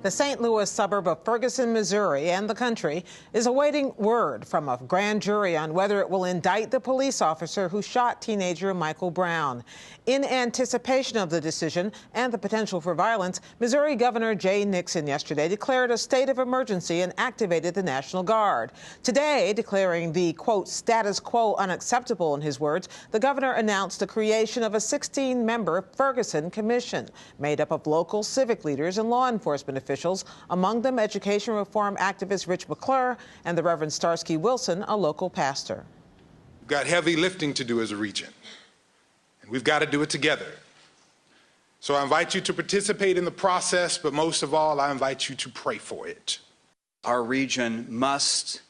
The St. Louis suburb of Ferguson, Missouri, and the country is awaiting word from a grand jury on whether it will indict the police officer who shot teenager Michael Brown. In anticipation of the decision and the potential for violence, Missouri Governor Nixon yesterday declared a state of emergency and activated the National Guard. Today, declaring the, quote, status quo unacceptable, in his words, the governor announced the creation of a 16-member Ferguson commission made up of local civic leaders and law enforcement officials, among them education reform activist Rich McGraugh and the Reverend Starsky Wilson, a local pastor. We've got heavy lifting to do as a region, and we've got to do it together. So I invite you to participate in the process, but most of all, I invite you to pray for it. Our region must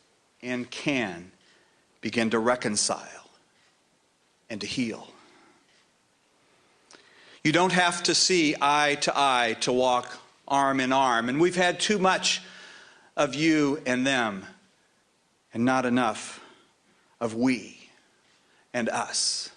and can begin to reconcile and to heal. You don't have to see eye to walk arm in arm, and we've had too much of you and them and not enough of we and us.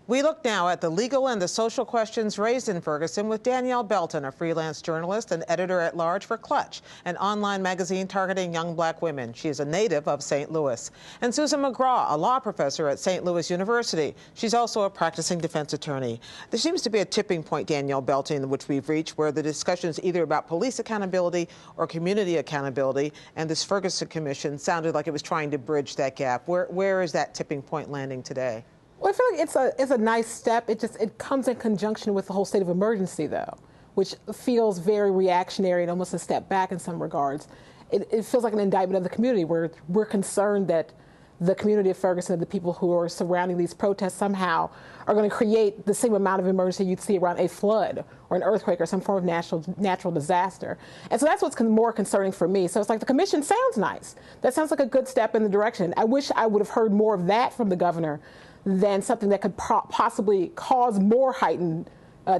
We look now at the legal and the social questions raised in Ferguson with Danielle Belton, a freelance journalist and editor-at-large for Clutch, an online magazine targeting young black women. She is a native of St. Louis. And Susan McGraugh, a law professor at St. Louis University. She's also a practicing defense attorney. There seems to be a tipping point, Danielle Belton, in which we've reached where the discussion is either about police accountability or community accountability, and this Ferguson Commission sounded like it was trying to bridge that gap. Where is that tipping point landing today? Well, I feel like it's a nice step. It comes in conjunction with the whole state of emergency, though, which feels very reactionary and almost a step back in some regards. It feels like an indictment of the community, where we're concerned that the community of Ferguson and the people who are surrounding these protests somehow are going to create the same amount of emergency you'd see around a flood or an earthquake or some form of natural disaster. And so that's what's more concerning for me. So it's like the commission sounds nice. That sounds like a good step in the direction. I wish I would have heard more of that from the governor than something that could possibly cause more heightened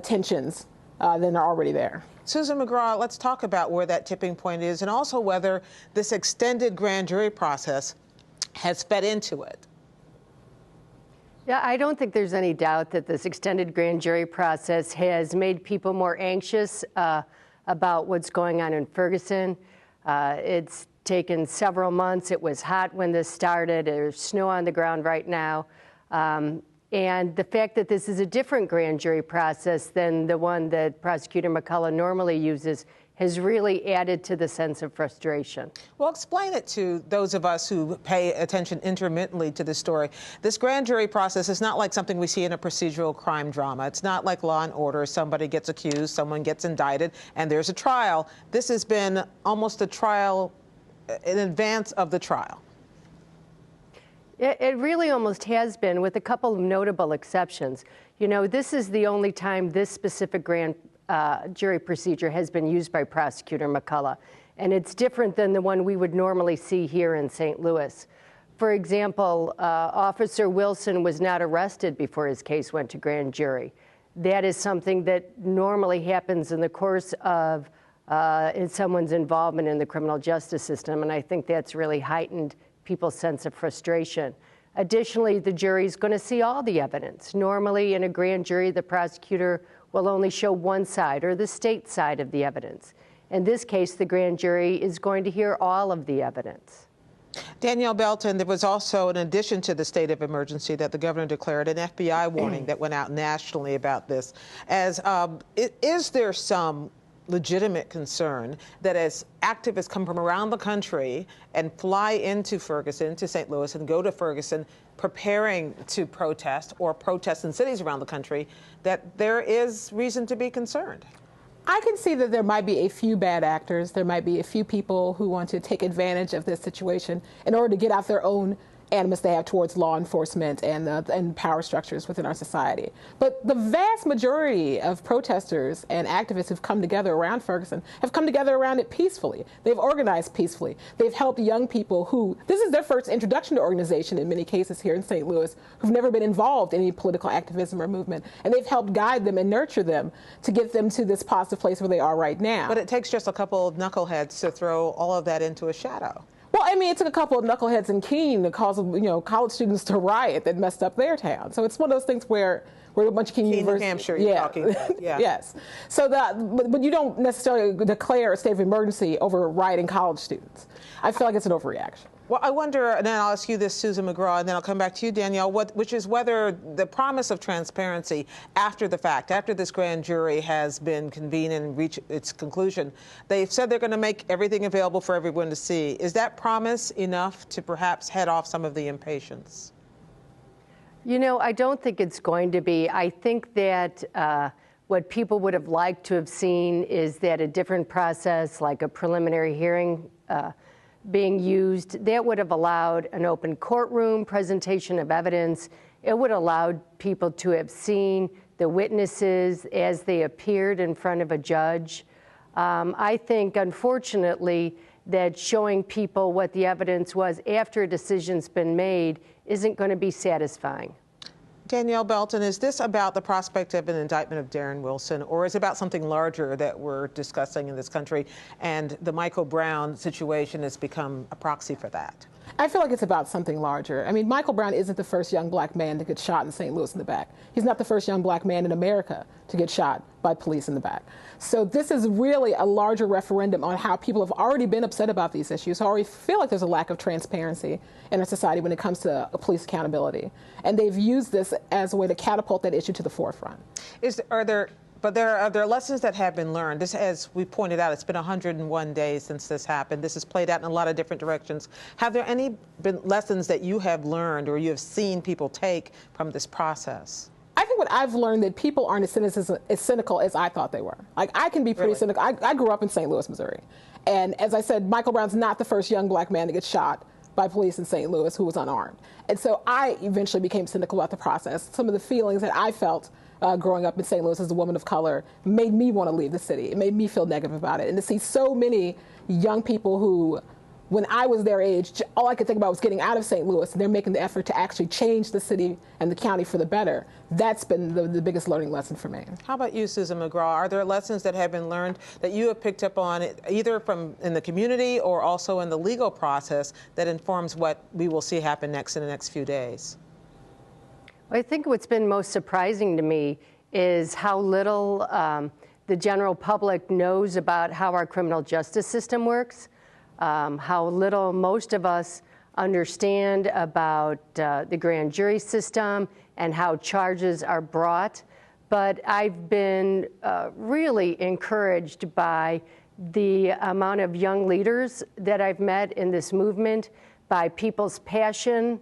tensions than are already there. Susan McGraugh, let's talk about where that tipping point is and also whether this extended grand jury process has fed into it. Yeah, I don't think there's any doubt that this extended grand jury process has made people more anxious about what's going on in Ferguson. It's taken several months. It was hot when this started. There's snow on the ground right now. And the fact that this is a different grand jury process than the one that Prosecutor McCullough normally uses has really added to the sense of frustration. Well, explain it to those of us who pay attention intermittently to this story. This grand jury process is not like something we see in a procedural crime drama. It's not like Law and Order. Somebody gets accused, someone gets indicted, and there's a trial. This has been almost a trial in advance of the trial. It really almost has been, with a couple of notable exceptions. You know, this is the only time this specific grand jury procedure has been used by Prosecutor McCullough, and it's different than the one we would normally see here in St. Louis. For example, Officer Wilson was not arrested before his case went to grand jury. That is something that normally happens in the course of someone's involvement in the criminal justice system, and I think that's really heightened people's sense of frustration. Additionally, the jury is going to see all the evidence. Normally, in a grand jury, the prosecutor will only show one side or the state side of the evidence. In this case, the grand jury is going to hear all of the evidence. Danielle Belton, there was also, in addition to the state of emergency that the governor declared, an FBI warning that went out nationally about this. Is there some legitimate concern that as activists come from around the country and fly into Ferguson, to St. Louis, and go to Ferguson preparing to protest or protest in cities around the country, that there is reason to be concerned? I can see that there might be a few bad actors. There might be a few people who want to take advantage of this situation in order to get out their own animus they have towards law enforcement and power structures within our society. But the vast majority of protesters and activists who've come together around Ferguson have come together around it peacefully. They've organized peacefully. They've helped young people who, this is their first introduction to organization in many cases here in St. Louis, who've never been involved in any political activism or movement. And they've helped guide them and nurture them to get them to this positive place where they are right now. But it takes just a couple of knuckleheads to throw all of that into a shadow. Well, I mean, it took a couple of knuckleheads in Keene to cause, college students to riot that messed up their town. So it's one of those things where We're a bunch of New Hampshire, you're talking about. Yeah. Yes. So but you don't necessarily declare a state of emergency over rioting college students. I feel like it's an overreaction. Well, I wonder, and then I'll ask you this, Susan McGraugh, and then I'll come back to you, Danielle, which is whether the promise of transparency after the fact, after this grand jury has been convened and reached its conclusion, they've said they're going to make everything available for everyone to see. Is that promise enough to perhaps head off some of the impatience? You know, I don't think it's going to be. I think that what people would have liked to have seen is that a different process, like a preliminary hearing, being used, that would have allowed an open courtroom, presentation of evidence. It would have allowed people to have seen the witnesses as they appeared in front of a judge. I think, unfortunately, that showing people what the evidence was after a decision's been made isn't going to be satisfying. Danielle, Belton, is this about the prospect of an indictment of Darren Wilson, or is it about something larger that we're discussing in this country, and the Michael Brown situation has become a proxy for that? I feel like it's about something larger. I mean, Michael Brown isn't the first young black man to get shot in St. Louis in the back. He's not the first young black man in America to get shot by police in the back. So this is really a larger referendum on how people have already been upset about these issues, already feel like there's a lack of transparency in our society when it comes to police accountability. And they've used this as a way to catapult that issue to the forefront. But there are lessons that have been learned. This, as we pointed out, it's been 101 days since this happened. This has played out in a lot of different directions. Have there been lessons that you have learned or you have seen people take from this process? I think what I've learned that people aren't as cynical as I thought they were. Like, I can be pretty cynical. I grew up in St. Louis, Missouri. And as I said, Michael Brown's not the first young black man to get shot by police in St. Louis who was unarmed. And so I eventually became cynical about the process. Some of the feelings that I felt growing up in St. Louis as a woman of color made me want to leave the city. It made me feel negative about it. And to see so many young people who, when I was their age, all I could think about was getting out of St. Louis, and they're making the effort to actually change the city and the county for the better. That's been the biggest learning lesson for me. How about you, Susan McGraugh? Are there lessons that have been learned that you have picked up on, either from in the community or also in the legal process, that informs what we will see happen next in the next few days? I think what's been most surprising to me is how little the general public knows about how our criminal justice system works, how little most of us understand about the grand jury system and how charges are brought. But I've been really encouraged by the amount of young leaders that I've met in this movement, by people's passion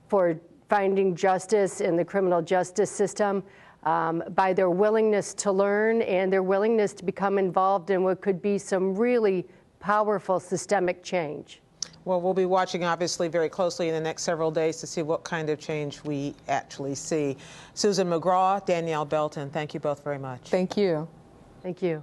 for finding justice in the criminal justice system, by their willingness to learn and their willingness to become involved in what could be some really powerful systemic change. Well, we'll be watching, obviously, very closely in the next several days to see what kind of change we actually see. Susan McGraugh, Danielle Belton, thank you both very much. Thank you. Thank you.